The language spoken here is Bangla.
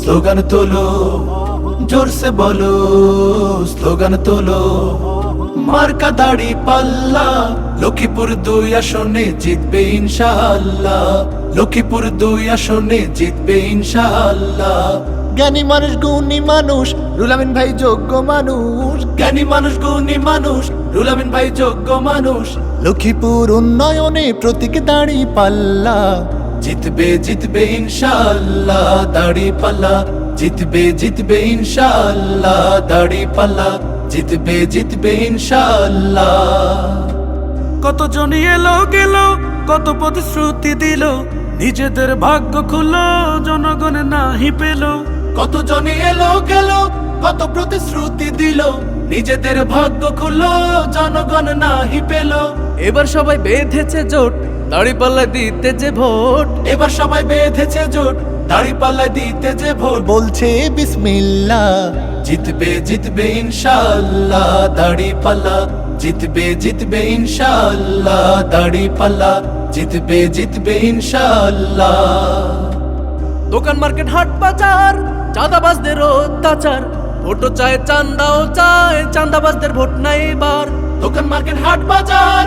স্লোগান তোলো, জোরসে বলো স্লোগান তোলো। মার্কা দাড়ি পাল্লা, লক্ষ্মীপুর 2 আসনে জিতবে ইনশাআল্লাহ। লক্ষ্মীপুর 2 আসনে জিতবে ইনশাআল্লাহ। জ্ঞানী মানুষ গুণী মানুষ, রুহুল আমিন ভাই যোগ্য মানুষ। জ্ঞানী মানুষ গুণী মানুষ, রুহুল আমিন ভাই যোগ্য মানুষ। লক্ষ্মীপুর উন্নয়নে প্রতীক দাড়ি পাল্লা। জিতবে জিতবে ইনশাআল্লাহ দাড়ি পাল্লা। জিতবে জিতবে ইনশাআল্লাহ দাড়ি পাল্লা। জিতবে জিতবে ইনশাআল্লাহ। কতজন এলো গেল, কত প্রতিশ্রুতি দিল, নিজেদের ভাগ্য খুললো জনগণ নাহি পেল। কতজন এলো গেল, কত প্রতিশ্রুতি দিল, নিজেদের ভাগ্য খুললো জনগণ নাহি পেল। এবার সবাই বেঁধেছে জোট, দাড়িপাল্লা দিতে যে ভোট। এবার সবাই বেঁধেছে জোট, দাড়ি পাল্লা দিতে যে ভোট। বলছে বিসমিল্লাহ, জিতবে জিতবে ইনশাআল্লাহ দাড়ি পাল্লা। জিতবে জিতবে ইনশাআল্লাহ দাড়ি পাল্লা। জিতবে জিতবে ইনশাআল্লাহ। দোকান মার্কেট হাট বাজার, চাঁদাবাজদের অত্যাচার, ভোটও চায় চান্দাও চায়, চাঁদাবাজদের ভোট নাই এবার। দোকান মার্কেট হাট বাজার,